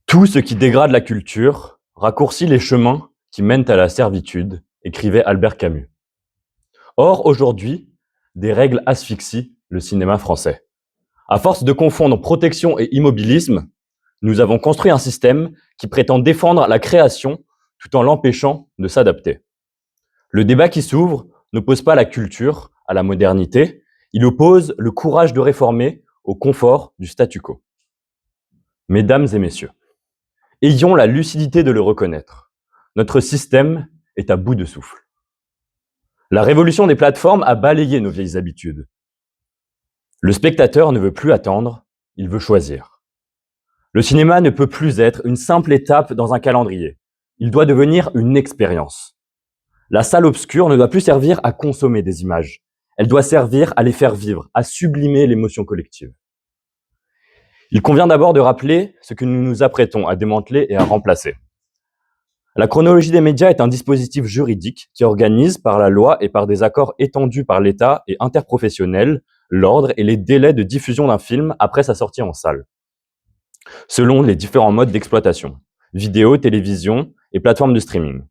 Tout ce qui dégrade la culture raccourcit les chemins qui mènent à la servitude, écrivait Albert Camus. Or, aujourd'hui, des règles asphyxient le cinéma français. À force de confondre protection et immobilisme, nous avons construit un système qui prétend défendre la création tout en l'empêchant de s'adapter. Le débat qui s'ouvre n'oppose pas la culture à la modernité, il oppose le courage de réformer au confort du statu quo. Mesdames et messieurs, ayons la lucidité de le reconnaître. Notre système est à bout de souffle. La révolution des plateformes a balayé nos vieilles habitudes. Le spectateur ne veut plus attendre, il veut choisir. Le cinéma ne peut plus être une simple étape dans un calendrier. Il doit devenir une expérience. La salle obscure ne doit plus servir à consommer des images. Elle doit servir à les faire vivre, à sublimer l'émotion collective. Il convient d'abord de rappeler ce que nous nous apprêtons à démanteler et à remplacer. La chronologie des médias est un dispositif juridique qui organise par la loi et par des accords étendus par l'État et interprofessionnels l'ordre et les délais de diffusion d'un film après sa sortie en salle, selon les différents modes d'exploitation, vidéo, télévision et plateformes de streaming.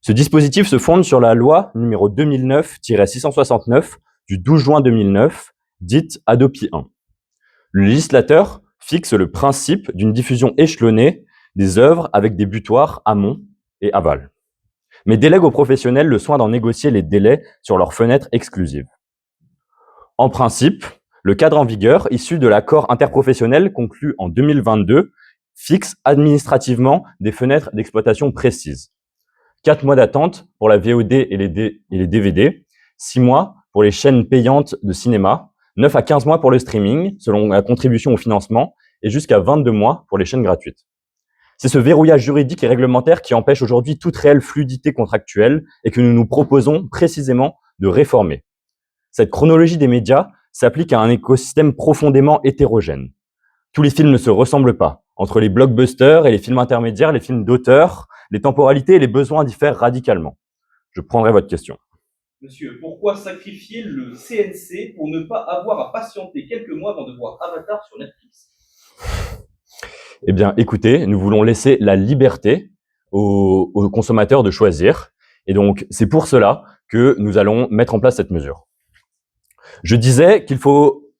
Ce dispositif se fonde sur la loi numéro 2009-669 du 12 juin 2009, dite Hadopi 1. Le législateur fixe le principe d'une diffusion échelonnée des œuvres avec des butoirs amont et aval, mais délègue aux professionnels le soin d'en négocier les délais sur leurs fenêtres exclusives. En principe, le cadre en vigueur, issu de l'accord interprofessionnel conclu en 2022, fixe administrativement des fenêtres d'exploitation précises. 4 mois d'attente pour la VOD et les DVD, 6 mois pour les chaînes payantes de cinéma, 9 à 15 mois pour le streaming, selon la contribution au financement, et jusqu'à 22 mois pour les chaînes gratuites. C'est ce verrouillage juridique et réglementaire qui empêche aujourd'hui toute réelle fluidité contractuelle et que nous nous proposons précisément de réformer. Cette chronologie des médias s'applique à un écosystème profondément hétérogène. Tous les films ne se ressemblent pas. Entre les blockbusters et les films intermédiaires, les films d'auteur, les temporalités et les besoins diffèrent radicalement. Je prendrai votre question. Monsieur, pourquoi sacrifier le CNC pour ne pas avoir à patienter quelques mois avant de voir Avatar sur Netflix? Eh bien, écoutez, nous voulons laisser la liberté aux consommateurs de choisir. Et donc, c'est pour cela que nous allons mettre en place cette mesure. Je disais qu'il faut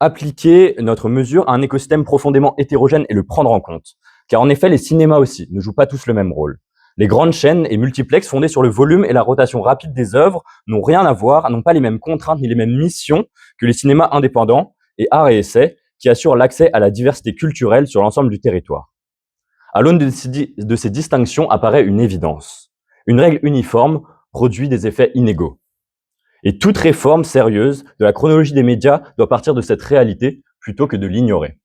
appliquer notre mesure à un écosystème profondément hétérogène et le prendre en compte. Car en effet, les cinémas aussi ne jouent pas tous le même rôle. Les grandes chaînes et multiplex fondées sur le volume et la rotation rapide des œuvres n'ont rien à voir, n'ont pas les mêmes contraintes ni les mêmes missions que les cinémas indépendants et arts et essais qui assurent l'accès à la diversité culturelle sur l'ensemble du territoire. À l'aune de ces distinctions apparaît une évidence. Une règle uniforme produit des effets inégaux. Et toute réforme sérieuse de la chronologie des médias doit partir de cette réalité plutôt que de l'ignorer.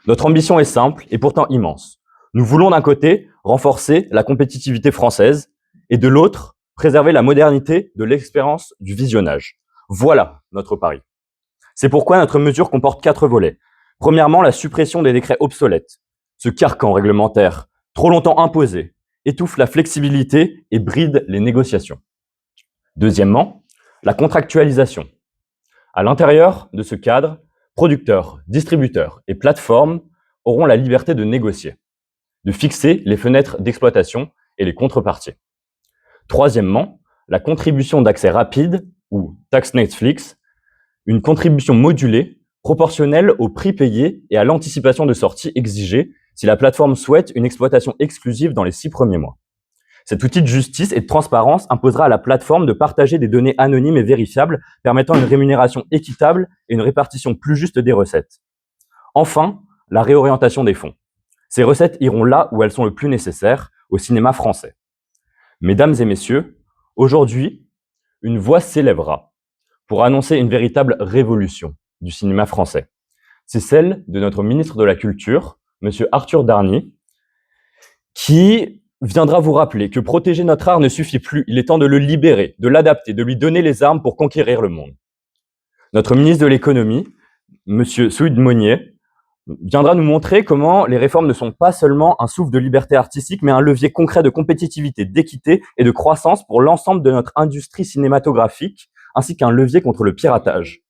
Notre ambition est simple et pourtant immense. Nous voulons d'un côté renforcer la compétitivité française et de l'autre préserver la modernité de l'expérience du visionnage. Voilà notre pari. C'est pourquoi notre mesure comporte 4 volets. Premièrement, la suppression des décrets obsolètes. Ce carcan réglementaire, trop longtemps imposé, étouffe la flexibilité et bride les négociations. Deuxièmement, la contractualisation. À l'intérieur de ce cadre, producteurs, distributeurs et plateformes auront la liberté de négocier, de fixer les fenêtres d'exploitation et les contreparties. Troisièmement, la contribution d'accès rapide, ou taxe Netflix, une contribution modulée, proportionnelle au prix payé et à l'anticipation de sortie exigée si la plateforme souhaite une exploitation exclusive dans les 6 premiers mois. Cet outil de justice et de transparence imposera à la plateforme de partager des données anonymes et vérifiables permettant une rémunération équitable et une répartition plus juste des recettes. Enfin, la réorientation des fonds. Ces recettes iront là où elles sont le plus nécessaires, au cinéma français. Mesdames et messieurs, aujourd'hui, une voix s'élèvera pour annoncer une véritable révolution du cinéma français. C'est celle de notre ministre de la Culture, M. Arthur Darny, qui viendra vous rappeler que protéger notre art ne suffit plus. Il est temps de le libérer, de l'adapter, de lui donner les armes pour conquérir le monde. Notre ministre de l'économie, M. Souid Monnier, viendra nous montrer comment les réformes ne sont pas seulement un souffle de liberté artistique, mais un levier concret de compétitivité, d'équité et de croissance pour l'ensemble de notre industrie cinématographique, ainsi qu'un levier contre le piratage.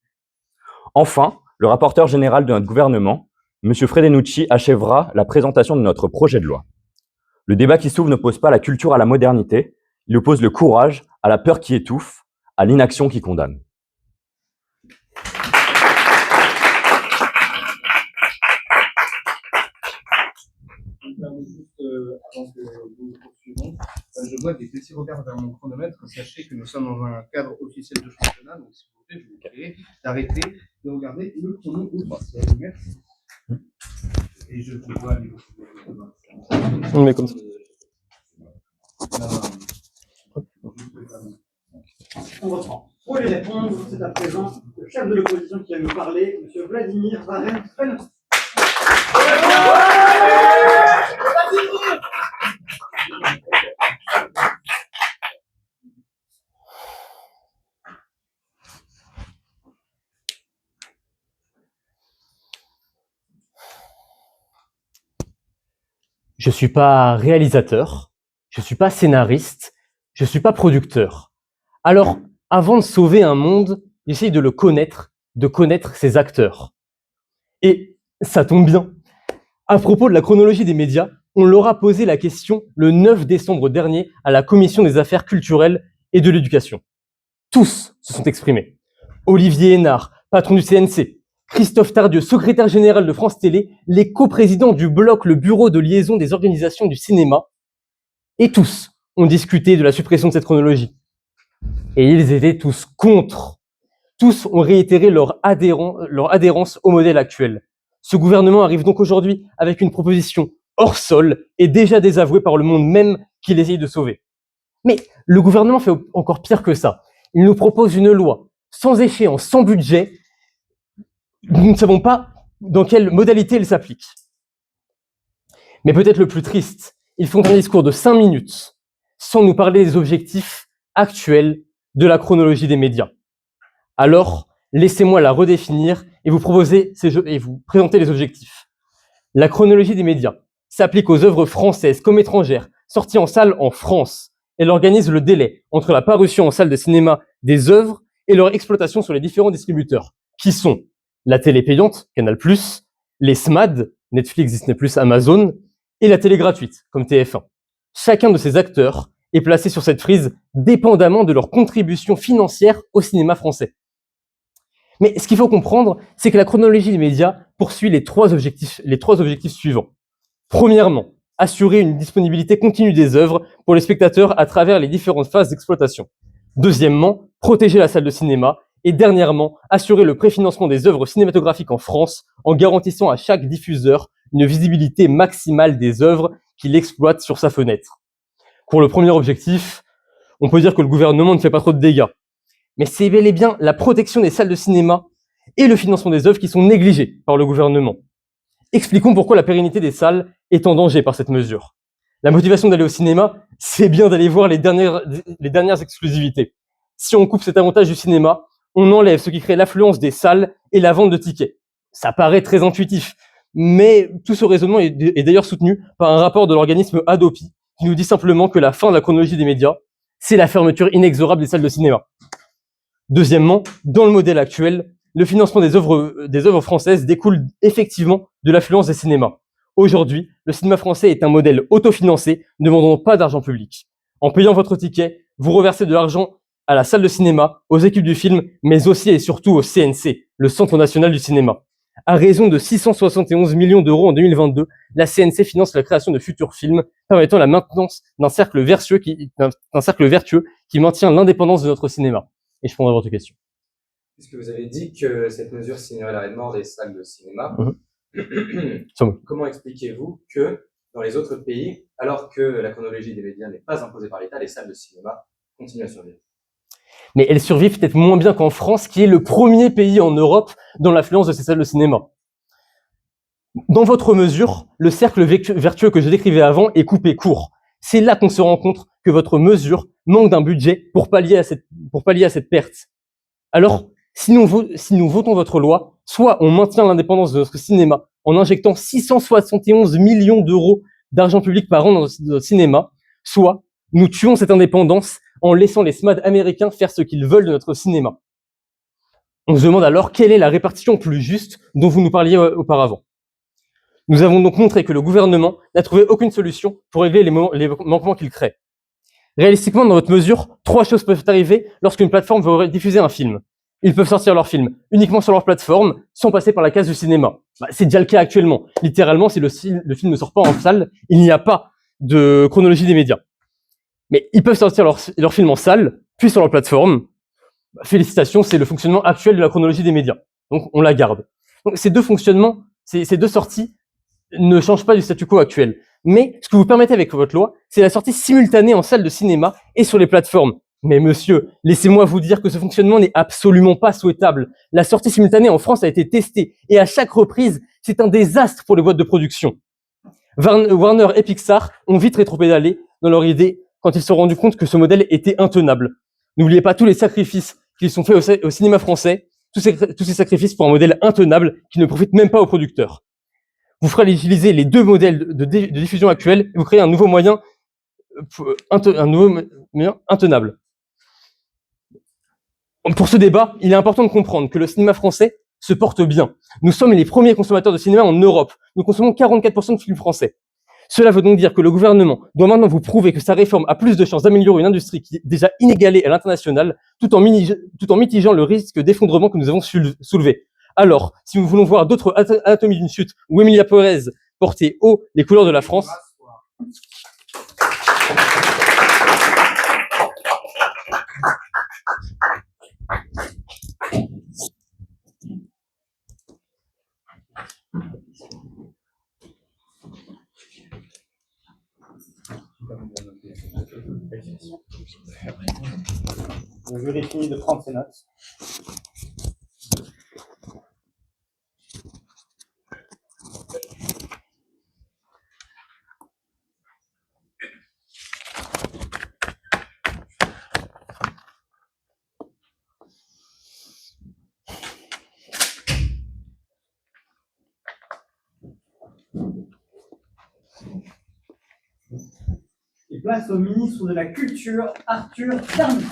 Enfin, le rapporteur général de notre gouvernement, M. Fredenucci, achèvera la présentation de notre projet de loi. Le débat qui s'ouvre n'oppose pas la culture à la modernité, il oppose le courage à la peur qui étouffe, à l'inaction qui condamne. Juste avant que nous poursuivons, je vois des petits regards vers mon chronomètre. Sachez que nous sommes dans un cadre officiel de championnat, donc s'il vous plaît, je vous prie d'arrêter de regarder le chrono officiel. Merci. Et je vous vois aller. On le met comme ça. On reprend. Pour les répondre, c'est à présent le chef de l'opposition qui va nous parler, M. Vladimir Varenne-Fenost. Je suis pas réalisateur, je suis pas scénariste, je suis pas producteur. Alors, avant de sauver un monde, j'essaye de le connaître, de connaître ses acteurs. Et ça tombe bien. À propos de la chronologie des médias, on leur a posé la question le 9 décembre dernier à la Commission des affaires culturelles et de l'éducation. Tous se sont exprimés. Olivier Hénard, patron du CNC, Christophe Tardieu, secrétaire général de France Télé, les coprésidents du bloc, le bureau de liaison des organisations du cinéma, et tous ont discuté de la suppression de cette chronologie. Et ils étaient tous contre. Tous ont réitéré leur adhérence au modèle actuel. Ce gouvernement arrive donc aujourd'hui avec une proposition hors sol et déjà désavouée par le monde même qu'il essaye de sauver. Mais le gouvernement fait encore pire que ça. Il nous propose une loi sans échéance, sans budget. Nous ne savons pas dans quelle modalité elle s'applique. Mais peut-être le plus triste, ils font un discours de 5 minutes sans nous parler des objectifs actuels de la chronologie des médias. Alors, laissez-moi la redéfinir et vous présenter les objectifs. La chronologie des médias s'applique aux œuvres françaises comme étrangères, sorties en salle en France. Elle organise le délai entre la parution en salle de cinéma des œuvres et leur exploitation sur les différents distributeurs, qui sont la télé payante, Canal+, les SMAD, Netflix, Disney+, Amazon, et la télé gratuite, comme TF1. Chacun de ces acteurs est placé sur cette frise dépendamment de leur contribution financière au cinéma français. Mais ce qu'il faut comprendre, c'est que la chronologie des médias poursuit les trois objectifs suivants. Premièrement, assurer une disponibilité continue des œuvres pour les spectateurs à travers les différentes phases d'exploitation. Deuxièmement, protéger la salle de cinéma. Et dernièrement, assurer le préfinancement des œuvres cinématographiques en France en garantissant à chaque diffuseur une visibilité maximale des œuvres qu'il exploite sur sa fenêtre. Pour le premier objectif, on peut dire que le gouvernement ne fait pas trop de dégâts. Mais c'est bel et bien la protection des salles de cinéma et le financement des œuvres qui sont négligés par le gouvernement. Expliquons pourquoi la pérennité des salles est en danger par cette mesure. La motivation d'aller au cinéma, c'est bien d'aller voir les dernières exclusivités. Si on coupe cet avantage du cinéma, on enlève ce qui crée l'affluence des salles et la vente de tickets. Ça paraît très intuitif, mais tout ce raisonnement est d'ailleurs soutenu par un rapport de l'organisme Adopi qui nous dit simplement que la fin de la chronologie des médias, c'est la fermeture inexorable des salles de cinéma. Deuxièmement, dans le modèle actuel, le financement des œuvres françaises découle effectivement de l'affluence des cinémas. Aujourd'hui, le cinéma français est un modèle autofinancé, ne demandant pas d'argent public. En payant votre ticket, vous reversez de l'argent à la salle de cinéma, aux équipes du film, mais aussi et surtout au CNC, le Centre national du cinéma. À raison de 671 millions d'euros en 2022, la CNC finance la création de futurs films, permettant la maintenance d'un cercle vertueux qui maintient l'indépendance de notre cinéma. Et je prendrai votre question. Puisque vous avez dit que cette mesure signerait l'arrêt de mort des salles de cinéma, comment expliquez-vous que dans les autres pays, alors que la chronologie des médias n'est pas imposée par l'État, les salles de cinéma continuent à survivre? Mais elles survivent peut-être moins bien qu'en France, qui est le premier pays en Europe dans l'affluence de ces salles de cinéma. Dans votre mesure, le cercle vertueux que je décrivais avant est coupé court. C'est là qu'on se rend compte que votre mesure manque d'un budget pour pallier à cette perte. Alors, Si nous votons votre loi, soit on maintient l'indépendance de notre cinéma en injectant 671 millions d'euros d'argent public par an dans notre cinéma, soit nous tuons cette indépendance en laissant les SMAD américains faire ce qu'ils veulent de notre cinéma. On se demande alors quelle est la répartition plus juste dont vous nous parliez auparavant. Nous avons donc montré que le gouvernement n'a trouvé aucune solution pour régler les manquements qu'il crée. Réalistiquement, dans votre mesure, 3 choses peuvent arriver lorsqu'une plateforme veut diffuser un film. Ils peuvent sortir leur film uniquement sur leur plateforme, sans passer par la case du cinéma. C'est déjà le cas actuellement. Littéralement, si le film ne sort pas en salle, il n'y a pas de chronologie des médias. Mais ils peuvent sortir leur film en salle, puis sur leur plateforme. Félicitations, c'est le fonctionnement actuel de la chronologie des médias. Donc, on la garde. Donc, ces deux fonctionnements, ces deux sorties ne changent pas du statu quo actuel. Mais ce que vous permettez avec votre loi, c'est la sortie simultanée en salle de cinéma et sur les plateformes. Mais monsieur, laissez-moi vous dire que ce fonctionnement n'est absolument pas souhaitable. La sortie simultanée en France a été testée et à chaque reprise, c'est un désastre pour les boîtes de production. Warner et Pixar ont vite rétropédalé dans leur idée quand ils se sont rendus compte que ce modèle était intenable. N'oubliez pas tous les sacrifices qu'ils sont faits au cinéma français, tous ces sacrifices pour un modèle intenable qui ne profite même pas aux producteurs. Vous ferez utiliser les deux modèles de diffusion actuels et vous créez un nouveau moyen intenable. Pour ce débat, il est important de comprendre que le cinéma français se porte bien. Nous sommes les premiers consommateurs de cinéma en Europe. Nous consommons 44% de films français. Cela veut donc dire que le gouvernement doit maintenant vous prouver que sa réforme a plus de chances d'améliorer une industrie qui est déjà inégalée à l'international, tout en mitigeant le risque d'effondrement que nous avons soulevé. Alors, si nous voulons voir d'autres Anatomie d'une chute ou Emilia Pérez porter haut les couleurs de la France, Je vérifie de prendre ses notes. Et place au ministre de la Culture, Arthur Darny.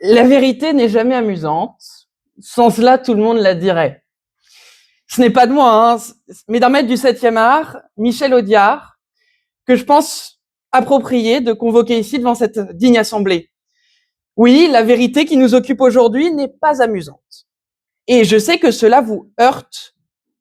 La vérité n'est jamais amusante. Sans cela, tout le monde la dirait. Ce n'est pas de moi, mais d'un maître du 7e art, Michel Audiard, que je pense approprié de convoquer ici devant cette digne assemblée. Oui, la vérité qui nous occupe aujourd'hui n'est pas amusante. Et je sais que cela vous heurte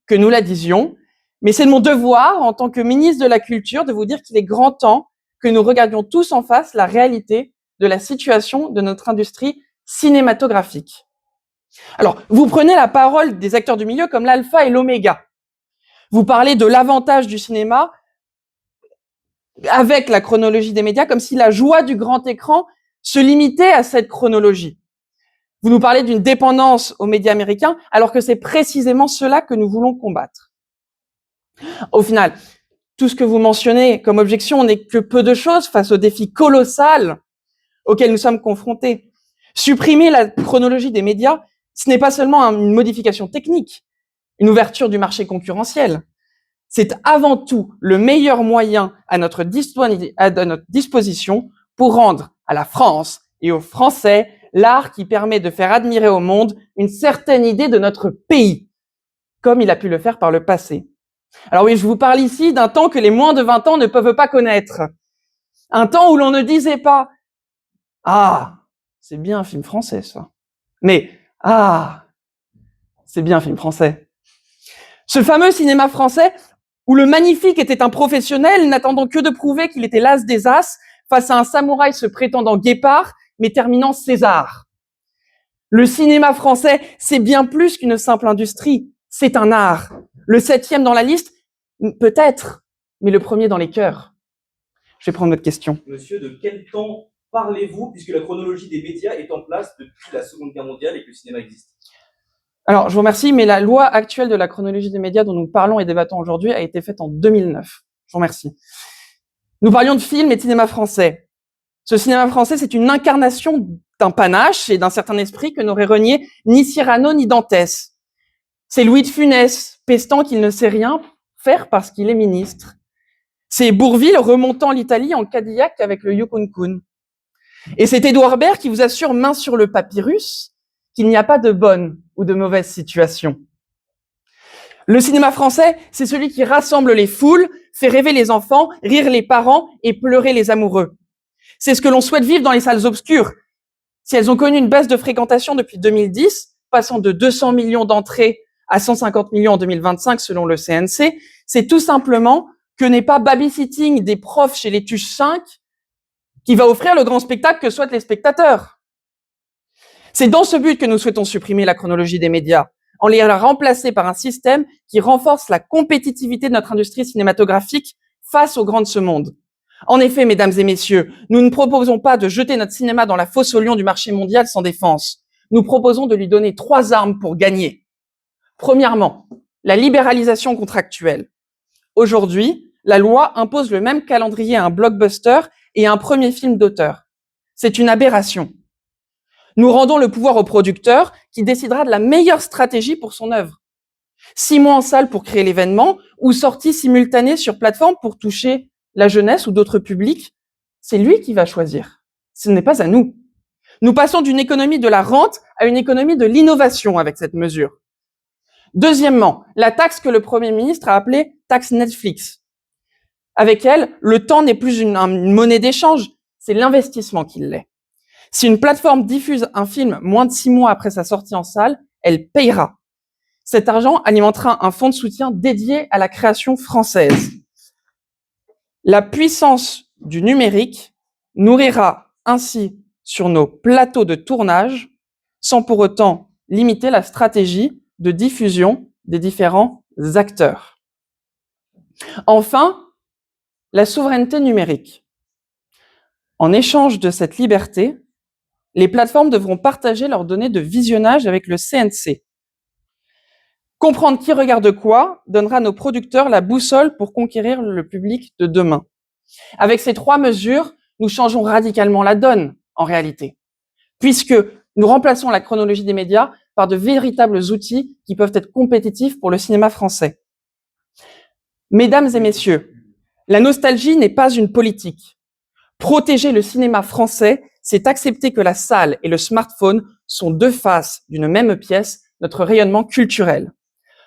que nous la disions, mais c'est mon devoir en tant que ministre de la Culture de vous dire qu'il est grand temps que nous regardions tous en face la réalité de la situation de notre industrie cinématographique. Alors, vous prenez la parole des acteurs du milieu comme l'alpha et l'oméga. Vous parlez de l'avantage du cinéma avec la chronologie des médias, comme si la joie du grand écran se limitait à cette chronologie. Vous nous parlez d'une dépendance aux médias américains, alors que c'est précisément cela que nous voulons combattre. Au final, tout ce que vous mentionnez comme objection n'est que peu de choses face au défi colossal auquel nous sommes confrontés. Supprimer la chronologie des médias, ce n'est pas seulement une modification technique, une ouverture du marché concurrentiel. C'est avant tout le meilleur moyen à notre disposition pour rendre à la France et aux Français l'art qui permet de faire admirer au monde une certaine idée de notre pays, comme il a pu le faire par le passé. Alors oui, je vous parle ici d'un temps que les moins de 20 ans ne peuvent pas connaître. Un temps où l'on ne disait pas « Ah, c'est bien un film français, ça. » Mais « Ah, c'est bien un film français. » Ce fameux cinéma français où le magnifique était un professionnel n'attendant que de prouver qu'il était l'as des as face à un samouraï se prétendant guépard, mais terminant César. Le cinéma français, c'est bien plus qu'une simple industrie, c'est un art. Le 7e dans la liste, peut-être, mais le premier dans les cœurs. Je vais prendre votre question. Monsieur, de quel temps parlez-vous, puisque la chronologie des médias est en place depuis la Seconde Guerre mondiale et que le cinéma existe? Alors, je vous remercie, mais la loi actuelle de la chronologie des médias dont nous parlons et débattons aujourd'hui a été faite en 2009. Je vous remercie. Nous parlions de films et de cinéma français. Ce cinéma français, c'est une incarnation d'un panache et d'un certain esprit que n'aurait renié ni Cyrano ni Dantès. C'est Louis de Funès, pestant qu'il ne sait rien faire parce qu'il est ministre. C'est Bourvil remontant l'Italie en Cadillac avec le Yukon-kun. Et c'est Édouard Baird qui vous assure, main sur le papyrus, qu'il n'y a pas de bonne ou de mauvaise situation. Le cinéma français, c'est celui qui rassemble les foules, fait rêver les enfants, rire les parents et pleurer les amoureux. C'est ce que l'on souhaite vivre dans les salles obscures. Si elles ont connu une baisse de fréquentation depuis 2010, passant de 200 millions d'entrées à 150 millions en 2025 selon le CNC, c'est tout simplement que n'est pas babysitting des profs chez les Tuches 5 qui va offrir le grand spectacle que souhaitent les spectateurs. C'est dans ce but que nous souhaitons supprimer la chronologie des médias, en les remplacer par un système qui renforce la compétitivité de notre industrie cinématographique face aux grands de ce monde. En effet, mesdames et messieurs, nous ne proposons pas de jeter notre cinéma dans la fosse au lion du marché mondial sans défense. Nous proposons de lui donner 3 armes pour gagner. Premièrement, la libéralisation contractuelle. Aujourd'hui, la loi impose le même calendrier à un blockbuster et à un premier film d'auteur. C'est une aberration. Nous rendons le pouvoir au producteur qui décidera de la meilleure stratégie pour son œuvre. 6 mois en salle pour créer l'événement ou sortie simultanée sur plateforme pour toucher la jeunesse ou d'autres publics, c'est lui qui va choisir. Ce n'est pas à nous. Nous passons d'une économie de la rente à une économie de l'innovation avec cette mesure. Deuxièmement, la taxe que le Premier ministre a appelée taxe Netflix. Avec elle, le temps n'est plus une monnaie d'échange, c'est l'investissement qui l'est. Si une plateforme diffuse un film moins de 6 mois après sa sortie en salle, elle payera. Cet argent alimentera un fonds de soutien dédié à la création française. La puissance du numérique nourrira ainsi sur nos plateaux de tournage sans pour autant limiter la stratégie de diffusion des différents acteurs. Enfin, la souveraineté numérique. En échange de cette liberté, les plateformes devront partager leurs données de visionnage avec le CNC. Comprendre qui regarde quoi donnera à nos producteurs la boussole pour conquérir le public de demain. Avec ces 3 mesures, nous changeons radicalement la donne, en réalité, puisque nous remplaçons la chronologie des médias par de véritables outils qui peuvent être compétitifs pour le cinéma français. Mesdames et messieurs, la nostalgie n'est pas une politique. Protéger le cinéma français, c'est accepter que la salle et le smartphone sont 2 faces d'une même pièce, notre rayonnement culturel.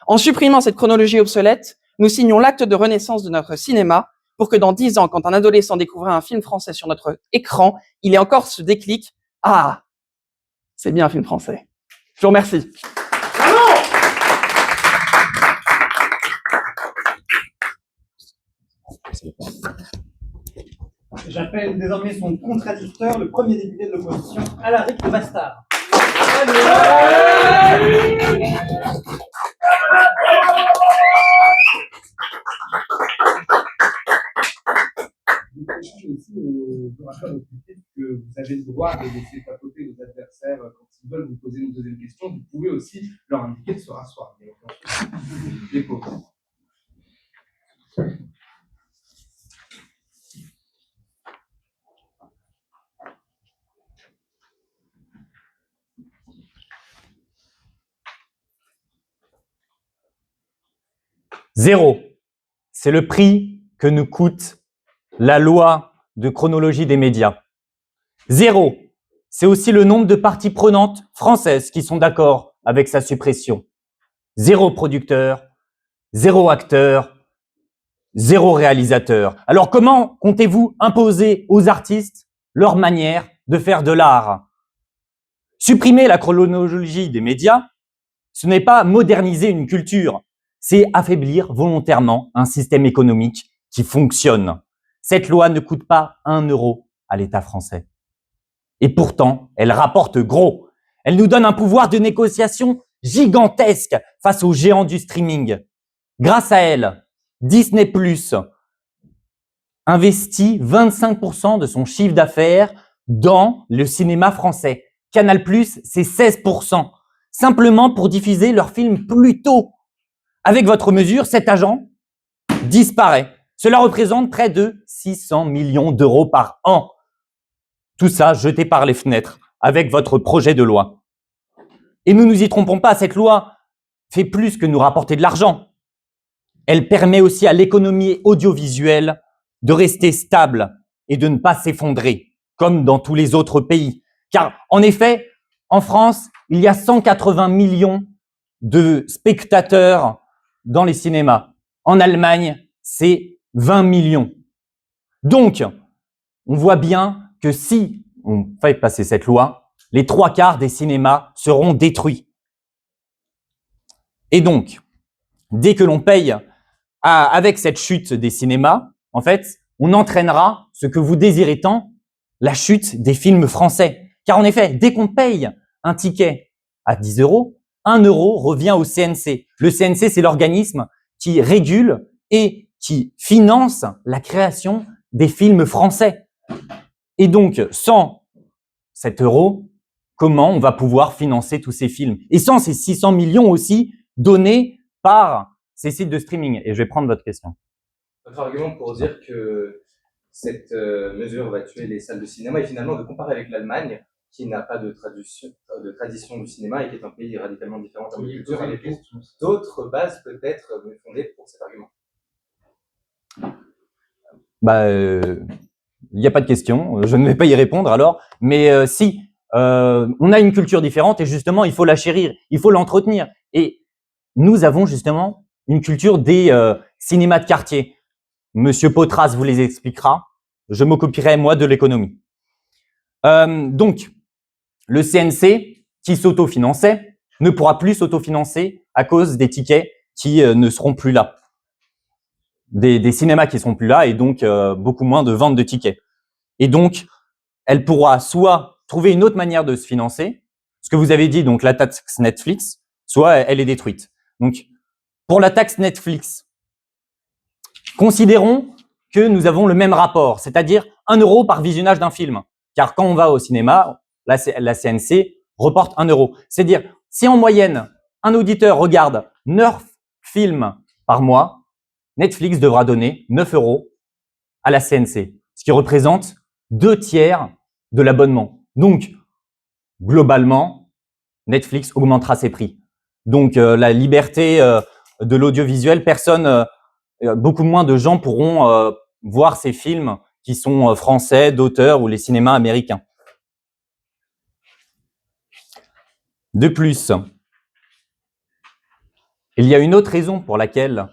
En supprimant cette chronologie obsolète, nous signons l'acte de renaissance de notre cinéma pour que dans 10 ans, quand un adolescent découvrira un film français sur notre écran, il ait encore ce déclic. Ah, c'est bien un film français. Je vous remercie. J'appelle désormais son contradicteur, le premier député de l'opposition, Alaric de Bastard. Je rappelle au public que vous avez le droit de laisser papoter vos adversaires quand ils veulent vous poser une deuxième question. Vous pouvez aussi leur indiquer de se rasseoir. Les pauvres. Zéro. C'est le prix que nous coûte la loi de chronologie des médias. 0. C'est aussi le nombre de parties prenantes françaises qui sont d'accord avec sa suppression. 0 producteur, 0 acteur, 0 réalisateur. Alors comment comptez-vous imposer aux artistes leur manière de faire de l'art? Supprimer la chronologie des médias, ce n'est pas moderniser une culture, c'est affaiblir volontairement un système économique qui fonctionne. Cette loi ne coûte pas 1 euro à l'État français. Et pourtant, elle rapporte gros. Elle nous donne un pouvoir de négociation gigantesque face aux géants du streaming. Grâce à elle, Disney+, investit 25% de son chiffre d'affaires dans le cinéma français. Canal+, c'est 16%, simplement pour diffuser leurs films plus tôt. Avec votre mesure, cet agent disparaît. Cela représente près de 600 millions d'euros par an. Tout ça jeté par les fenêtres avec votre projet de loi. Et nous nous y trompons pas, cette loi fait plus que nous rapporter de l'argent. Elle permet aussi à l'économie audiovisuelle de rester stable et de ne pas s'effondrer, comme dans tous les autres pays. Car, en effet, en France, il y a 180 millions de spectateurs dans les cinémas. En Allemagne, c'est 20 millions. Donc, on voit bien que si on fait passer cette loi, les 3/4 des cinémas seront détruits. Et donc, dès que l'on paye avec cette chute des cinémas, en fait, on entraînera ce que vous désirez tant, la chute des films français. Car en effet, dès qu'on paye un ticket à 10 €, 1 € revient au CNC. Le CNC, c'est l'organisme qui régule et qui finance la création des films français. Et donc, sans cet euro, comment on va pouvoir financer tous ces films? Et sans ces 600 millions aussi donnés par ces sites de streaming. Et je vais prendre votre question. Votre argument pour dire que cette mesure va tuer les salles de cinéma est finalement de comparer avec l'Allemagne, qui n'a pas de tradition du cinéma et qui est un pays radicalement différent en termes de culture, avec d'autres bases peut-être fondées pour cet argument. Il n'y a pas de question, je ne vais pas y répondre alors, mais si, on a une culture différente et justement, il faut la chérir, il faut l'entretenir. Et nous avons justement une culture des cinémas de quartier. Monsieur Potras vous les expliquera, je m'occuperai moi de l'économie. Donc, le CNC, qui s'autofinançait, ne pourra plus s'autofinancer à cause des tickets qui ne seront plus là. Des cinémas qui seront plus là et donc beaucoup moins de ventes de tickets. Et donc, elle pourra soit trouver une autre manière de se financer, ce que vous avez dit, donc la taxe Netflix, soit elle est détruite. Donc, pour la taxe Netflix, considérons que nous avons le même rapport, c'est-à-dire 1 € par visionnage d'un film. Car quand on va au cinéma, la CNC reporte 1 €. C'est-à-dire, si en moyenne, un auditeur regarde 9 films par mois, Netflix devra donner 9 € à la CNC, ce qui représente 2/3 de l'abonnement. Donc, globalement, Netflix augmentera ses prix. Donc, la liberté de l'audiovisuel, beaucoup moins de gens pourront voir ces films qui sont français, d'auteur ou les cinémas américains. De plus, il y a une autre raison pour laquelle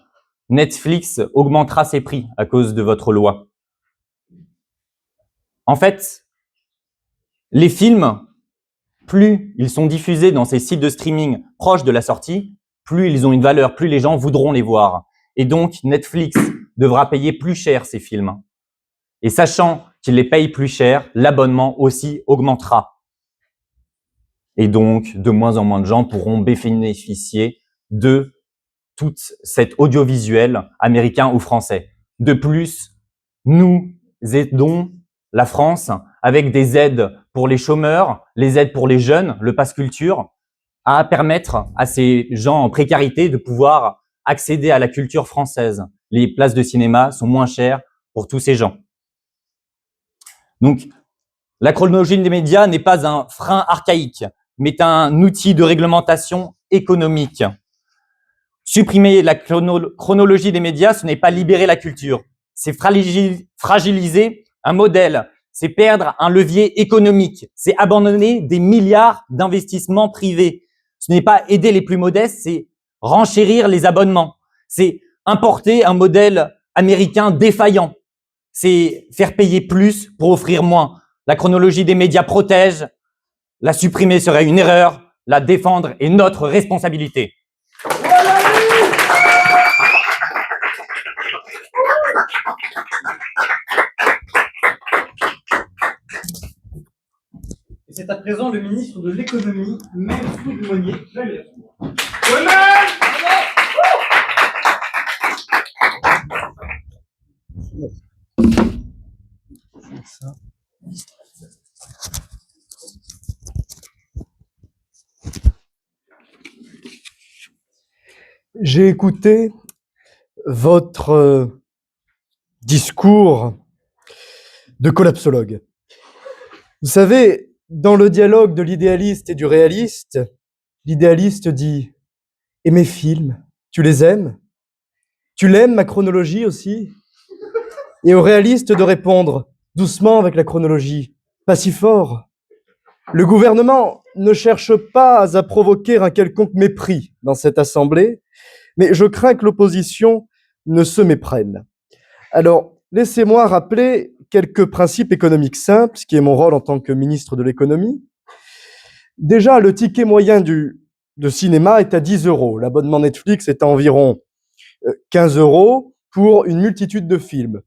Netflix augmentera ses prix à cause de votre loi. En fait, les films, plus ils sont diffusés dans ces sites de streaming proches de la sortie, plus ils ont une valeur, plus les gens voudront les voir. Et donc, Netflix devra payer plus cher ces films. Et sachant qu'il les paye plus cher, l'abonnement aussi augmentera. Et donc, de moins en moins de gens pourront bénéficier de tout cet audiovisuel américain ou français. De plus, nous aidons la France avec des aides pour les chômeurs, les aides pour les jeunes, le Pass Culture, à permettre à ces gens en précarité de pouvoir accéder à la culture française. Les places de cinéma sont moins chères pour tous ces gens. Donc, la chronologie des médias n'est pas un frein archaïque, mais un outil de réglementation économique. Supprimer la chronologie des médias, ce n'est pas libérer la culture, c'est fragiliser un modèle, c'est perdre un levier économique, c'est abandonner des milliards d'investissements privés. Ce n'est pas aider les plus modestes, c'est renchérir les abonnements, c'est importer un modèle américain défaillant, c'est faire payer plus pour offrir moins. La chronologie des médias protège, la supprimer serait une erreur, la défendre est notre responsabilité. Et c'est à présent le ministre de l'économie, même Monnier, qui va lui répondre. J'ai écouté votre discours de collapsologue. Vous savez, dans le dialogue de l'idéaliste et du réaliste, l'idéaliste dit « Et mes films, tu les aimes? Tu l'aimes, ma chronologie aussi ?» Et au réaliste de répondre « Doucement avec la chronologie, pas si fort. » Le gouvernement ne cherche pas à provoquer un quelconque mépris dans cette assemblée, mais je crains que l'opposition ne se méprenne. Alors, laissez-moi rappeler quelques principes économiques simples, ce qui est mon rôle en tant que ministre de l'économie. Déjà, le ticket moyen de cinéma est à 10 €. L'abonnement Netflix est à environ 15 € pour une multitude de films.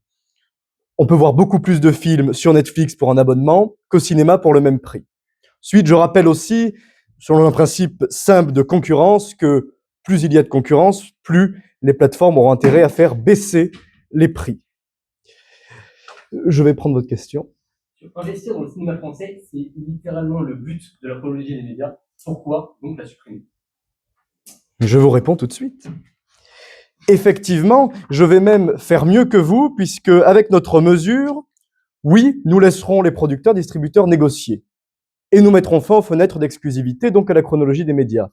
On peut voir beaucoup plus de films sur Netflix pour un abonnement qu'au cinéma pour le même prix. Ensuite, je rappelle aussi, selon un principe simple de concurrence, que plus il y a de concurrence, plus les plateformes auront intérêt à faire baisser les prix. Je vais prendre votre question. Investir dans le cinéma français, c'est littéralement le but de la chronologie des médias. Pourquoi donc la supprimer? Je vous réponds tout de suite. Effectivement, je vais même faire mieux que vous, puisque avec notre mesure, oui, nous laisserons les producteurs, distributeurs négocier. Et nous mettrons fin aux fenêtres d'exclusivité, donc à la chronologie des médias.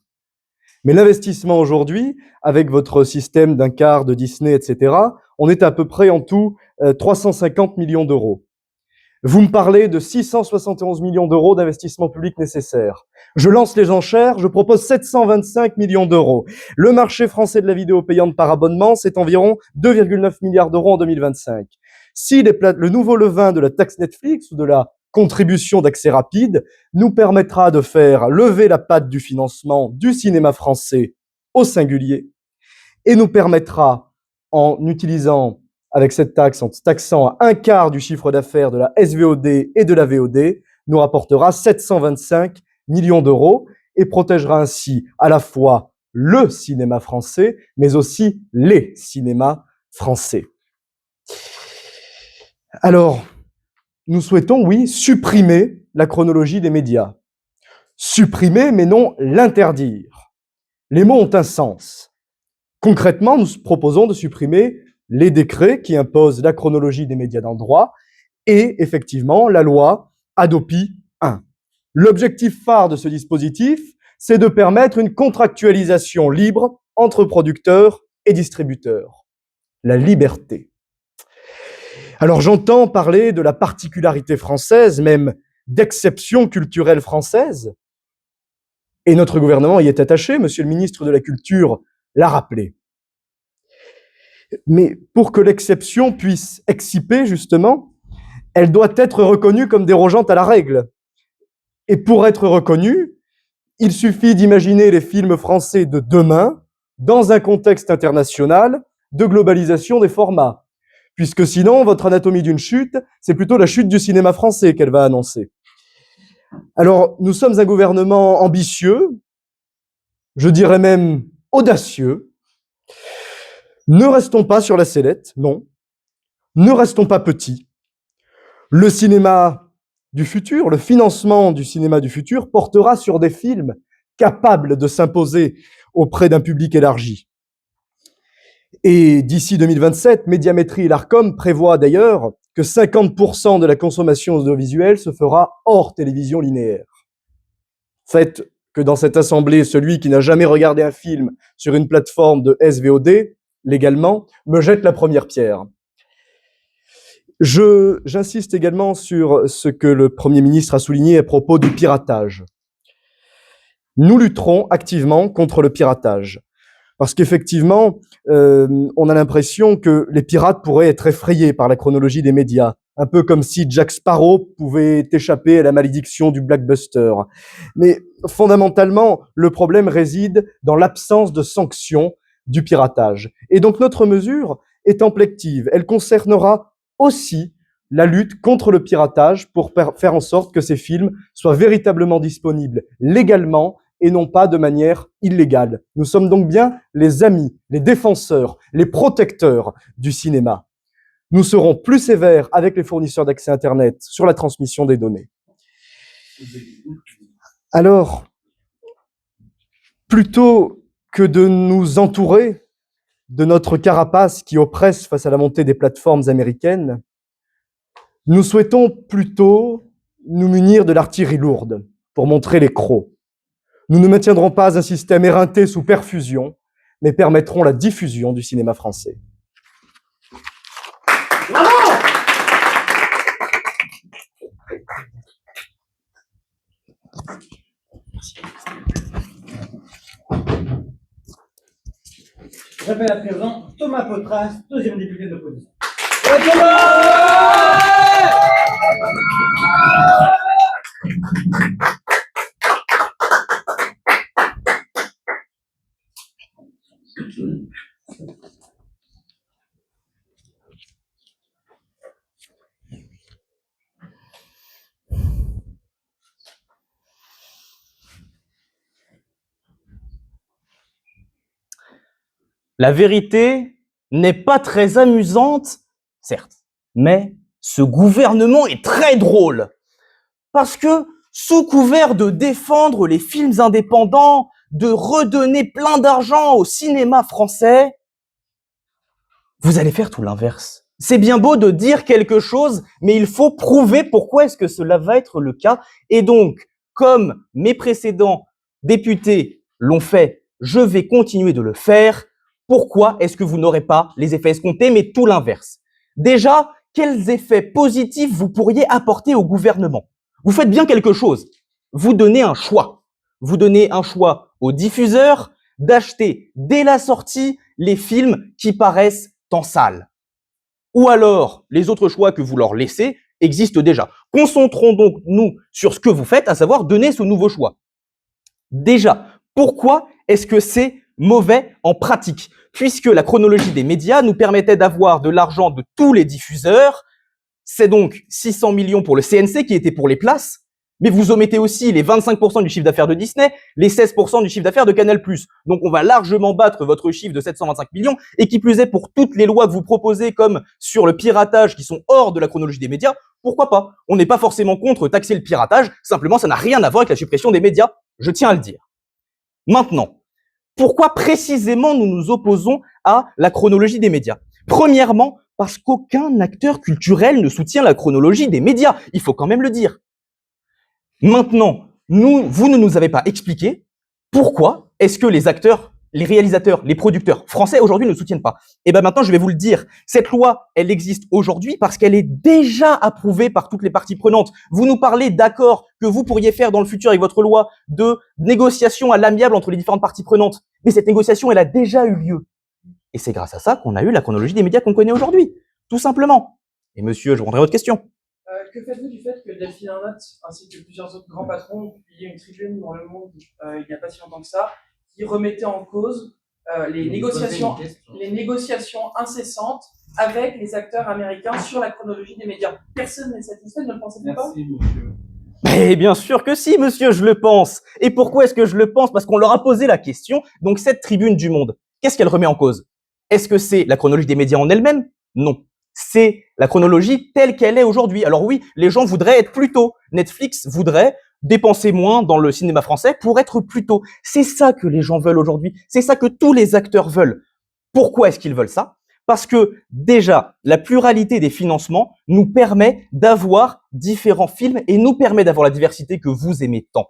Mais l'investissement aujourd'hui, avec votre système d'un quart de Disney, etc., on est à peu près en tout 350 millions d'euros. Vous me parlez de 671 millions d'euros d'investissement public nécessaire. Je lance les enchères, je propose 725 millions d'euros. Le marché français de la vidéo payante par abonnement, c'est environ 2,9 milliards d'euros en 2025. Si le nouveau levain de la taxe Netflix ou de la contribution d'accès rapide nous permettra de faire lever la patte du financement du cinéma français au singulier et nous permettra, en utilisant avec cette taxe, en taxant à un quart du chiffre d'affaires de la SVOD et de la VOD, nous rapportera 725 millions d'euros et protégera ainsi à la fois le cinéma français, mais aussi les cinémas français. Alors, nous souhaitons, oui, supprimer la chronologie des médias. Supprimer, mais non l'interdire. Les mots ont un sens. Concrètement, nous proposons de supprimer les décrets qui imposent la chronologie des médias dans le droit et, effectivement, la loi Hadopi 1. L'objectif phare de ce dispositif, c'est de permettre une contractualisation libre entre producteurs et distributeurs. La liberté. Alors j'entends parler de la particularité française, même d'exception culturelle française, et notre gouvernement y est attaché, monsieur le ministre de la Culture l'a rappelé. Mais pour que l'exception puisse exciper, justement, elle doit être reconnue comme dérogeante à la règle. Et pour être reconnue, il suffit d'imaginer les films français de demain dans un contexte international de globalisation des formats. Puisque sinon, votre anatomie d'une chute, c'est plutôt la chute du cinéma français qu'elle va annoncer. Alors, nous sommes un gouvernement ambitieux, je dirais même audacieux. Ne restons pas sur la sellette, non. Ne restons pas petits. Le cinéma du futur, le financement du cinéma du futur portera sur des films capables de s'imposer auprès d'un public élargi. Et d'ici 2027, Médiamétrie et l'Arcom prévoient d'ailleurs que 50% de la consommation audiovisuelle se fera hors télévision linéaire. Faites que dans cette assemblée, celui qui n'a jamais regardé un film sur une plateforme de SVOD, légalement, me jette la première pierre. J'insiste également sur ce que le Premier ministre a souligné à propos du piratage. Nous lutterons activement contre le piratage. Parce qu'effectivement, on a l'impression que les pirates pourraient être effrayés par la chronologie des médias, un peu comme si Jack Sparrow pouvait échapper à la malédiction du blockbuster. Mais fondamentalement, le problème réside dans l'absence de sanctions du piratage. Et donc notre mesure est ampliative. Elle concernera aussi la lutte contre le piratage pour faire en sorte que ces films soient véritablement disponibles légalement et non pas de manière illégale. Nous sommes donc bien les amis, les défenseurs, les protecteurs du cinéma. Nous serons plus sévères avec les fournisseurs d'accès Internet sur la transmission des données. Alors, plutôt que de nous entourer de notre carapace qui oppresse face à la montée des plateformes américaines. Nous souhaitons plutôt nous munir de l'artillerie lourde pour montrer les crocs. Nous ne maintiendrons pas un système éreinté sous perfusion, mais permettrons la diffusion du cinéma français. Bravo! J'appelle à présent Thomas Potras, deuxième député de l'opposition. La vérité n'est pas très amusante, certes, mais ce gouvernement est très drôle. Parce que, sous couvert de défendre les films indépendants, de redonner plein d'argent au cinéma français, vous allez faire tout l'inverse. C'est bien beau de dire quelque chose, mais il faut prouver pourquoi est-ce que cela va être le cas. Et donc, comme mes précédents députés l'ont fait, je vais continuer de le faire. Pourquoi est-ce que vous n'aurez pas les effets escomptés, mais tout l'inverse? Déjà, quels effets positifs vous pourriez apporter au gouvernement? Vous faites bien quelque chose. Vous donnez un choix. Vous donnez un choix aux diffuseurs d'acheter dès la sortie les films qui paraissent en salle. Ou alors, les autres choix que vous leur laissez existent déjà. Concentrons donc nous sur ce que vous faites, à savoir donner ce nouveau choix. Déjà, pourquoi est-ce que c'est mauvais en pratique? Puisque la chronologie des médias nous permettait d'avoir de l'argent de tous les diffuseurs. C'est donc 600 millions pour le CNC qui était pour les places, mais vous omettez aussi les 25% du chiffre d'affaires de Disney, les 16% du chiffre d'affaires de Canal+. Donc on va largement battre votre chiffre de 725 millions, et qui plus est pour toutes les lois que vous proposez, comme sur le piratage, qui sont hors de la chronologie des médias, pourquoi pas? On n'est pas forcément contre taxer le piratage, simplement ça n'a rien à voir avec la suppression des médias, je tiens à le dire. Maintenant, pourquoi précisément nous nous opposons à la chronologie des médias? Premièrement, parce qu'aucun acteur culturel ne soutient la chronologie des médias. Il faut quand même le dire. Maintenant, vous ne nous avez pas expliqué pourquoi est-ce que les acteurs, les réalisateurs, les producteurs français aujourd'hui ne soutiennent pas. Et bien maintenant, je vais vous le dire. Cette loi, elle existe aujourd'hui parce qu'elle est déjà approuvée par toutes les parties prenantes. Vous nous parlez d'accords que vous pourriez faire dans le futur avec votre loi de négociation à l'amiable entre les différentes parties prenantes. Mais cette négociation, elle a déjà eu lieu. Et c'est grâce à ça qu'on a eu la chronologie des médias qu'on connaît aujourd'hui, tout simplement. Et monsieur, je répondrai à votre question. Que faites-vous du fait que Delphine Ernotte, ainsi que plusieurs autres grands patrons, ont publié une tribune dans Le Monde il n'y a pas si longtemps que ça, qui remettait en cause les négociations incessantes avec les acteurs américains sur la chronologie des médias? Personne n'est satisfait, ne le pensez-vous pas? Merci, monsieur. Mais bien sûr que si, monsieur, je le pense. Et pourquoi est-ce que je le pense? Parce qu'on leur a posé la question. Donc cette tribune du Monde, qu'est-ce qu'elle remet en cause? Est-ce que c'est la chronologie des médias en elle-même? Non. C'est la chronologie telle qu'elle est aujourd'hui. Alors oui, les gens voudraient être plus tôt. Netflix voudrait dépenser moins dans le cinéma français pour être plus tôt. C'est ça que les gens veulent aujourd'hui. C'est ça que tous les acteurs veulent. Pourquoi est-ce qu'ils veulent ça? Parce que déjà, la pluralité des financements nous permet d'avoir différents films et nous permet d'avoir la diversité que vous aimez tant.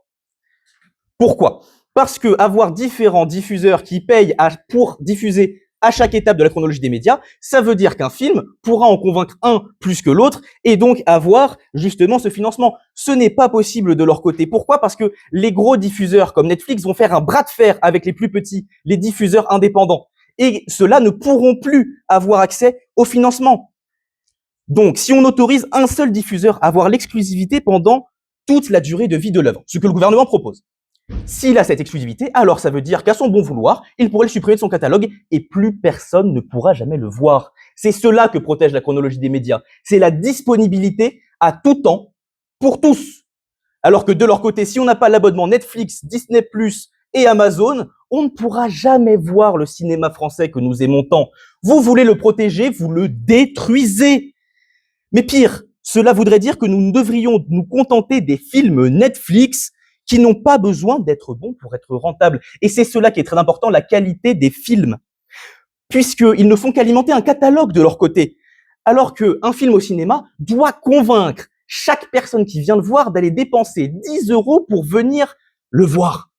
Pourquoi? Parce que avoir différents diffuseurs qui payent pour diffuser à chaque étape de la chronologie des médias, ça veut dire qu'un film pourra en convaincre un plus que l'autre et donc avoir justement ce financement. Ce n'est pas possible de leur côté. Pourquoi? Parce que les gros diffuseurs comme Netflix vont faire un bras de fer avec les plus petits, les diffuseurs indépendants. Et ceux-là ne pourront plus avoir accès au financement. Donc, si on autorise un seul diffuseur à avoir l'exclusivité pendant toute la durée de vie de l'œuvre, ce que le gouvernement propose, s'il a cette exclusivité, alors ça veut dire qu'à son bon vouloir, il pourrait le supprimer de son catalogue et plus personne ne pourra jamais le voir. C'est cela que protège la chronologie des médias. C'est la disponibilité à tout temps pour tous. Alors que de leur côté, si on n'a pas l'abonnement Netflix, Disney+, et Amazon, on ne pourra jamais voir le cinéma français que nous aimons tant. Vous voulez le protéger, vous le détruisez. Mais pire, cela voudrait dire que nous devrions nous contenter des films Netflix qui n'ont pas besoin d'être bons pour être rentables. Et c'est cela qui est très important, la qualité des films, puisqu'ils ne font qu'alimenter un catalogue de leur côté, alors qu'un film au cinéma doit convaincre chaque personne qui vient le voir d'aller dépenser 10 € pour venir le voir.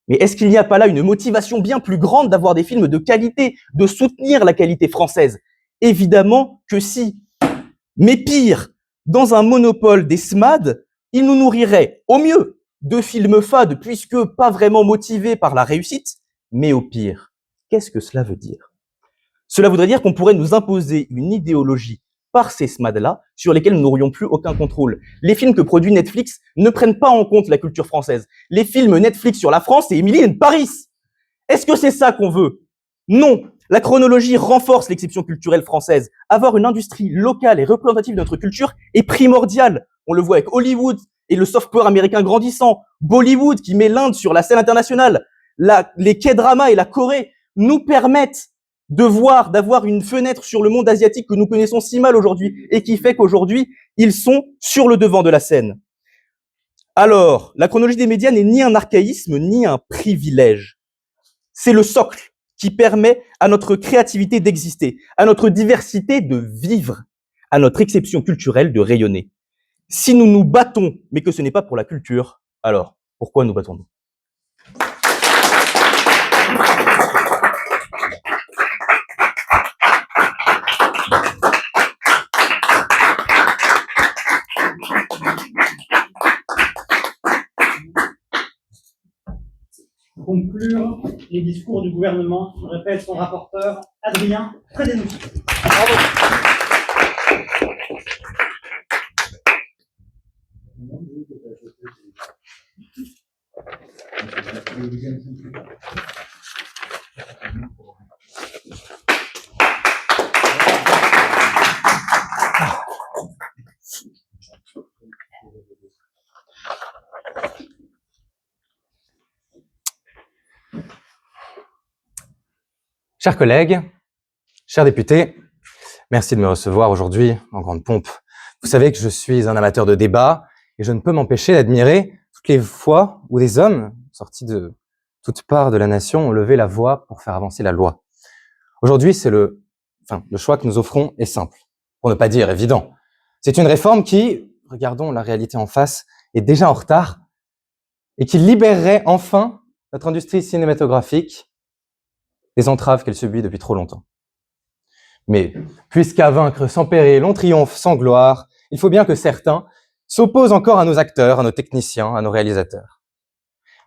Mais est-ce qu'il n'y a pas là une motivation bien plus grande d'avoir des films de qualité, de soutenir la qualité française? Évidemment que si. Mais pire, dans un monopole des SMAD, ils nous nourriraient au mieux de films fades, puisque pas vraiment motivés par la réussite, mais au pire, qu'est-ce que cela veut dire? Cela voudrait dire qu'on pourrait nous imposer une idéologie par ces SMAD-là, sur lesquels nous n'aurions plus aucun contrôle. Les films que produit Netflix ne prennent pas en compte la culture française. Les films Netflix sur la France, c'est Emily in Paris. Est-ce que c'est ça qu'on veut? Non. La chronologie renforce l'exception culturelle française. Avoir une industrie locale et représentative de notre culture est primordial. On le voit avec Hollywood et le soft power américain grandissant. Bollywood qui met l'Inde sur la scène internationale. Les K-dramas et la Corée nous permettent d'avoir une fenêtre sur le monde asiatique que nous connaissons si mal aujourd'hui et qui fait qu'aujourd'hui, ils sont sur le devant de la scène. Alors, la chronologie des médias n'est ni un archaïsme, ni un privilège. C'est le socle qui permet à notre créativité d'exister, à notre diversité de vivre, à notre exception culturelle de rayonner. Si nous nous battons, mais que ce n'est pas pour la culture, alors pourquoi nous battons-nous? Pour conclure les discours du gouvernement, je répète son rapporteur, Adrien Frédénouki. Chers collègues, chers députés, merci de me recevoir aujourd'hui en grande pompe. Vous savez que je suis un amateur de débat et je ne peux m'empêcher d'admirer toutes les fois où des hommes sortis de toutes parts de la nation ont levé la voix pour faire avancer la loi. Aujourd'hui, le choix que nous offrons est simple, pour ne pas dire évident. C'est une réforme qui, regardons la réalité en face, est déjà en retard et qui libérerait enfin notre industrie cinématographique des entraves qu'elle subit depuis trop longtemps. Mais puisqu'à vaincre sans péril, on triomphe sans gloire, il faut bien que certains s'opposent encore à nos acteurs, à nos techniciens, à nos réalisateurs.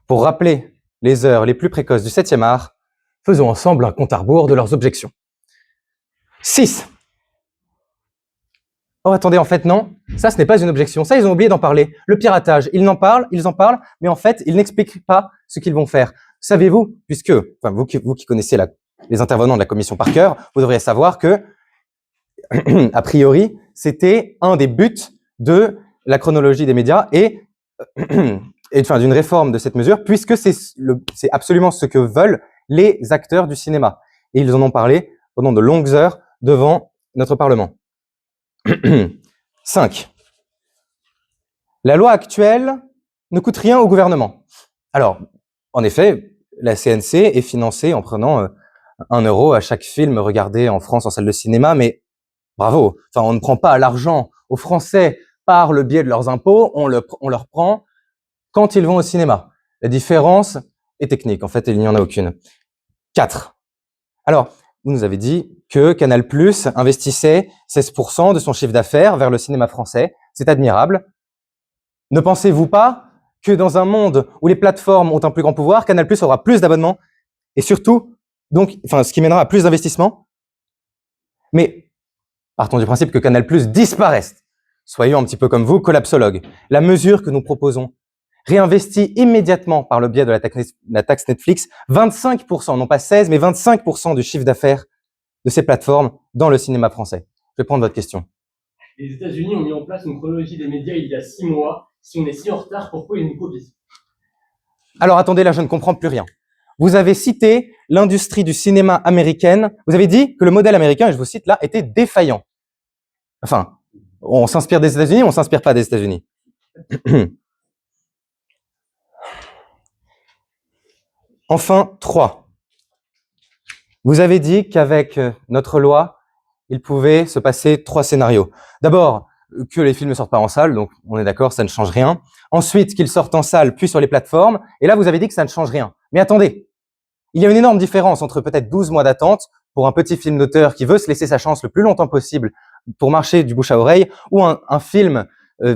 Pour rappeler les heures les plus précoces du 7e art, faisons ensemble un compte à rebours de leurs objections. 6. Oh, attendez, en fait, non, ça, ce n'est pas une objection. Ça, ils ont oublié d'en parler. Le piratage, ils en parlent, mais en fait, ils n'expliquent pas ce qu'ils vont faire. Savez-vous, puisque, vous qui connaissez les intervenants de la commission par cœur, vous devriez savoir que, a priori, c'était un des buts de la chronologie des médias et d'une réforme de cette mesure, puisque c'est absolument ce que veulent les acteurs du cinéma. Et ils en ont parlé pendant de longues heures devant notre Parlement. 5. La loi actuelle ne coûte rien au gouvernement. Alors, en effet, la CNC est financée en prenant 1 € à chaque film regardé en France en salle de cinéma, mais bravo. Enfin, on ne prend pas l'argent aux Français par le biais de leurs impôts, on leur prend quand ils vont au cinéma. La différence est technique, en fait, il n'y en a aucune. 4. Alors, vous nous avez dit que Canal+ investissait 16% de son chiffre d'affaires vers le cinéma français. C'est admirable. Ne pensez-vous pas que dans un monde où les plateformes ont un plus grand pouvoir, Canal+ aura plus d'abonnements et surtout, ce qui mènera à plus d'investissements? Mais partons du principe que Canal+ disparaisse. Soyons un petit peu comme vous, collapsologues. La mesure que nous proposons réinvestit immédiatement par le biais de la taxe Netflix 25%, non pas 16, mais 25% du chiffre d'affaires de ces plateformes dans le cinéma français. Je vais prendre votre question. Les États-Unis ont mis en place une chronologie des médias il y a 6 mois. Si on est si en retard, pourquoi ils nous copient? Alors attendez, là je ne comprends plus rien. Vous avez cité l'industrie du cinéma américaine. Vous avez dit que le modèle américain, et je vous cite là, était défaillant. Enfin, on s'inspire des États-Unis, on s'inspire pas des États-Unis. Enfin, 3. Vous avez dit qu'avec notre loi, il pouvait se passer 3 scénarios. D'abord, que les films ne sortent pas en salle, donc on est d'accord, ça ne change rien. Ensuite, qu'ils sortent en salle, puis sur les plateformes. Et là, vous avez dit que ça ne change rien. Mais attendez, il y a une énorme différence entre peut-être 12 mois d'attente pour un petit film d'auteur qui veut se laisser sa chance le plus longtemps possible pour marcher du bouche à oreille, ou un film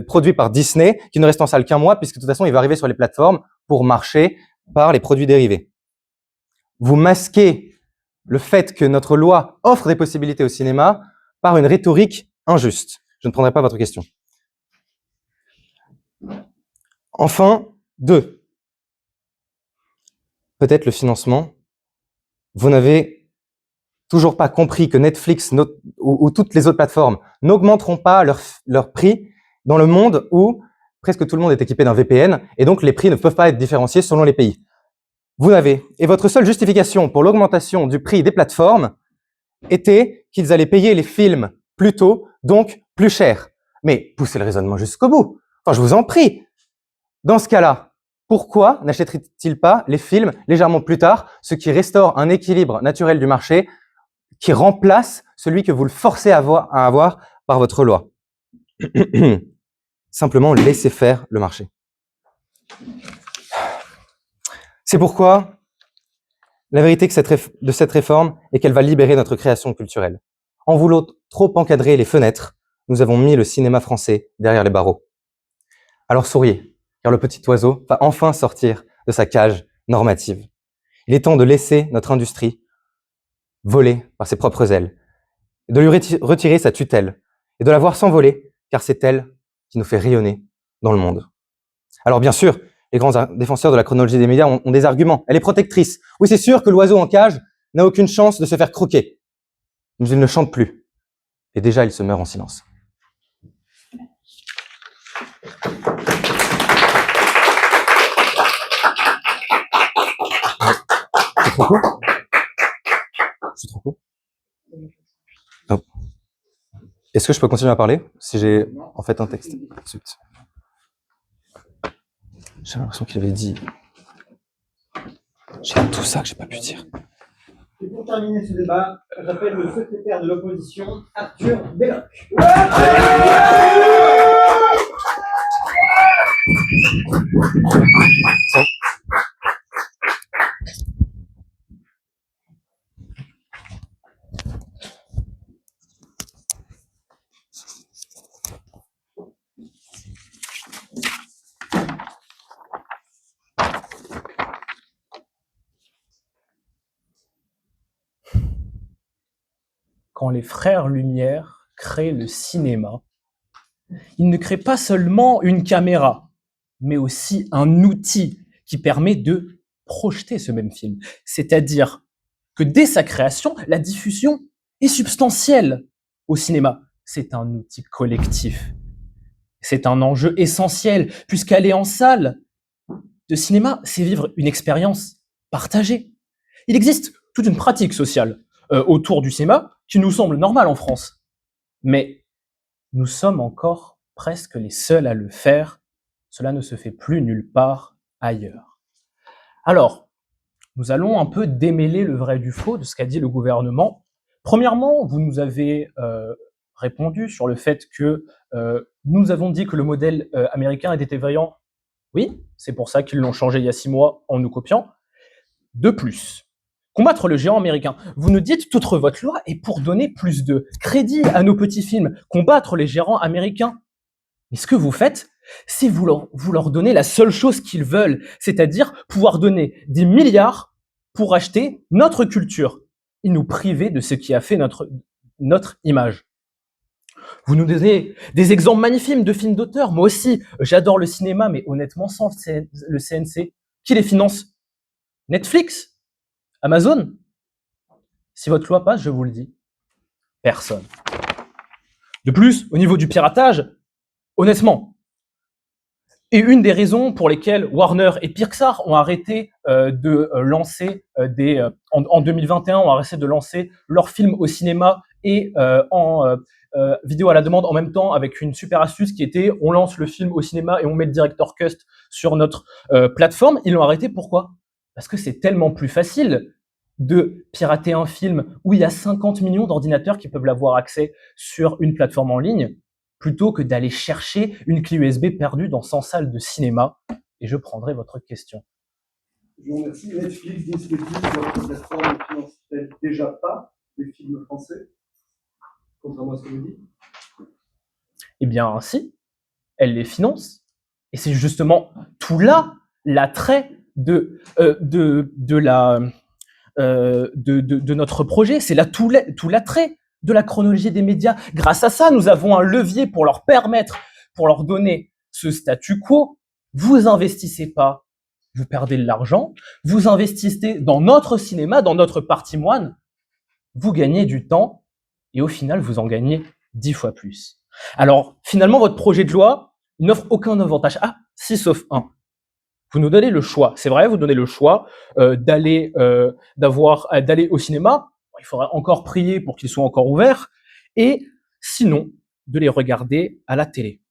produit par Disney qui ne reste en salle qu'un mois, puisque de toute façon, il va arriver sur les plateformes pour marcher par les produits dérivés. Vous masquez le fait que notre loi offre des possibilités au cinéma par une rhétorique injuste. Je ne prendrai pas votre question. Enfin, 2. Peut-être le financement. Vous n'avez toujours pas compris que Netflix ou toutes les autres plateformes n'augmenteront pas leur prix dans le monde où presque tout le monde est équipé d'un VPN et donc les prix ne peuvent pas être différenciés selon les pays. Vous n'avez. Et votre seule justification pour l'augmentation du prix des plateformes était qu'ils allaient payer les films plus tôt, donc plus cher. Mais poussez le raisonnement jusqu'au bout. Enfin, je vous en prie. Dans ce cas-là, pourquoi n'achèterait-il pas les films légèrement plus tard, ce qui restaure un équilibre naturel du marché qui remplace celui que vous le forcez à avoir par votre loi? Simplement laissez faire le marché. C'est pourquoi la vérité de cette réforme est qu'elle va libérer notre création culturelle. En voulant trop encadrer les fenêtres, nous avons mis le cinéma français derrière les barreaux. Alors souriez, car le petit oiseau va enfin sortir de sa cage normative. Il est temps de laisser notre industrie voler par ses propres ailes, de lui retirer sa tutelle et de la voir s'envoler, car c'est elle qui nous fait rayonner dans le monde. Alors bien sûr, les grands défenseurs de la chronologie des médias ont des arguments. Elle est protectrice. Oui, c'est sûr que l'oiseau en cage n'a aucune chance de se faire croquer. Mais il ne chante plus. Et déjà, il se meurt en silence. C'est trop court ? C'est trop court ? Oh. Est-ce que je peux continuer à parler si j'ai en fait un texte ? Ensuite. J'ai l'impression qu'il avait dit. J'ai tout ça que j'ai pas pu dire. Et pour terminer ce débat, j'appelle le secrétaire de l'opposition, Arthur Belloc. Quand les frères Lumière créent le cinéma, ils ne créent pas seulement une caméra, mais aussi un outil qui permet de projeter ce même film. C'est-à-dire que dès sa création, la diffusion est substantielle au cinéma. C'est un outil collectif. C'est un enjeu essentiel, puisqu'aller en salle de cinéma, c'est vivre une expérience partagée. Il existe toute une pratique sociale autour du cinéma qui nous semble normale en France. Mais nous sommes encore presque les seuls à le faire. Cela ne se fait plus nulle part ailleurs. Alors, nous allons un peu démêler le vrai du faux de ce qu'a dit le gouvernement. Premièrement, vous nous avez répondu sur le fait que nous avons dit que le modèle américain était éveillant. Oui, c'est pour ça qu'ils l'ont changé il y a 6 mois en nous copiant. De plus, combattre le géant américain. Vous nous dites toute votre loi est pour donner plus de crédit à nos petits films, combattre les géants américains. Mais ce que vous faites, c'est vous leur donnez la seule chose qu'ils veulent, c'est-à-dire pouvoir donner des milliards pour acheter notre culture et nous priver de ce qui a fait notre image. Vous nous donnez des exemples magnifiques de films d'auteur. Moi aussi, j'adore le cinéma, mais honnêtement, sans le CNC, qui les finance? Netflix? Amazon? Si votre loi passe, je vous le dis, personne. De plus, au niveau du piratage, honnêtement, et une des raisons pour lesquelles Warner et Pixar ont arrêté de lancer en 2021, ont arrêté de lancer leurs films au cinéma et en vidéo à la demande en même temps, avec une super astuce qui était on lance le film au cinéma et on met le director cut sur notre plateforme. Ils l'ont arrêté, pourquoi? Parce que c'est tellement plus facile de pirater un film où il y a 50 millions d'ordinateurs qui peuvent l'avoir accès sur une plateforme en ligne, plutôt que d'aller chercher une clé USB perdue dans 100 salles de cinéma. Et je prendrai votre question. Je vous remercie. Netflix, Disney+, votre plateforme ne finance-t-elle déjà pas les films français, contrairement à ce que vous dites? Eh bien, si, elle les finance. Et c'est justement tout là l'attrait de notre projet. C'est là tout l'attrait de la chronologie des médias. Grâce à ça, nous avons un levier pour leur permettre, pour leur donner ce statu quo. Vous investissez pas, vous perdez de l'argent. Vous investissez dans notre cinéma, dans notre patrimoine, vous gagnez du temps et au final, vous en gagnez 10 fois plus. Alors, finalement, votre projet de loi, il n'offre aucun avantage. Ah, si, sauf un. Vous nous donnez le choix. C'est vrai, vous donnez le choix d'aller au cinéma. Il faudra encore prier pour qu'ils soient encore ouverts. Et sinon, de les regarder à la télé.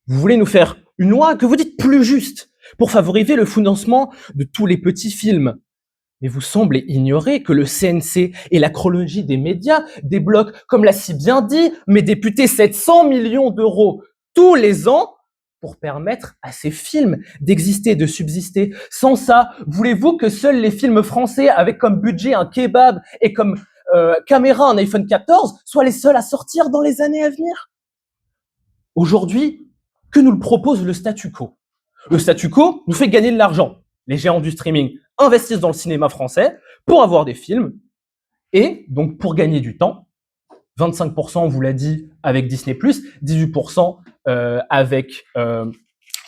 Vous voulez nous faire une loi que vous dites plus juste pour favoriser le financement de tous les petits films. Mais vous semblez ignorer que le CNC et la chronologie des médias débloquent, comme l'a si bien dit mes députés, 700 millions d'euros tous les ans pour permettre à ces films d'exister, de subsister. Sans ça, voulez-vous que seuls les films français avec comme budget un kebab et comme caméra un iPhone 14 soient les seuls à sortir dans les années à venir? Aujourd'hui, que nous le propose le statu quo? Le statu quo nous fait gagner de l'argent. Les géants du streaming investissent dans le cinéma français pour avoir des films et donc pour gagner du temps. 25%, on vous l'a dit, avec Disney+, 18% avec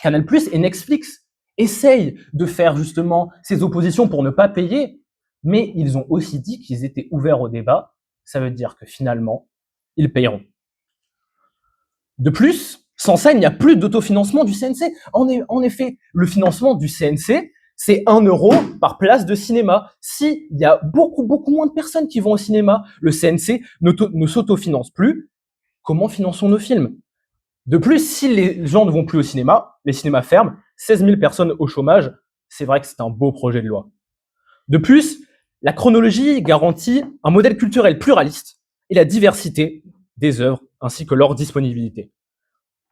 Canal+, et Netflix essayent de faire justement ces oppositions pour ne pas payer, mais ils ont aussi dit qu'ils étaient ouverts au débat. Ça veut dire que finalement, ils payeront. De plus, sans ça, il n'y a plus d'autofinancement du CNC. En effet, le financement du CNC, c'est 1 euro par place de cinéma. S'il y a beaucoup moins de personnes qui vont au cinéma, le CNC ne s'autofinance plus. Comment finançons nos films? De plus, si les gens ne vont plus au cinéma, les cinémas ferment, 16 000 personnes au chômage, c'est vrai que c'est un beau projet de loi. De plus, la chronologie garantit un modèle culturel pluraliste et la diversité des œuvres ainsi que leur disponibilité.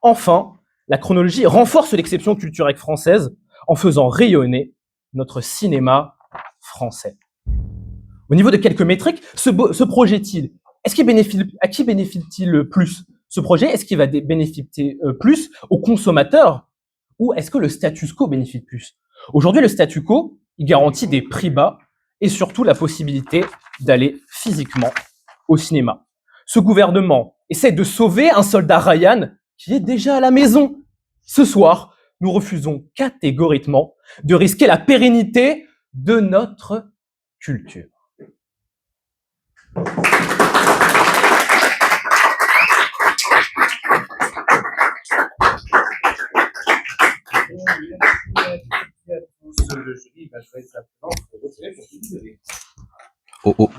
Enfin, la chronologie renforce l'exception culturelle française en faisant rayonner notre cinéma français. Au niveau de quelques métriques, ce projet à qui bénéficie-t-il le plus? Ce projet, est-ce qu'il va bénéficier plus aux consommateurs ou est-ce que le status quo bénéficie plus? Aujourd'hui, le statu quo, il garantit des prix bas et surtout la possibilité d'aller physiquement au cinéma. Ce gouvernement essaie de sauver un soldat Ryan qui est déjà à la maison. Ce soir, nous refusons catégoriquement de risquer la pérennité de notre culture. Oh oh.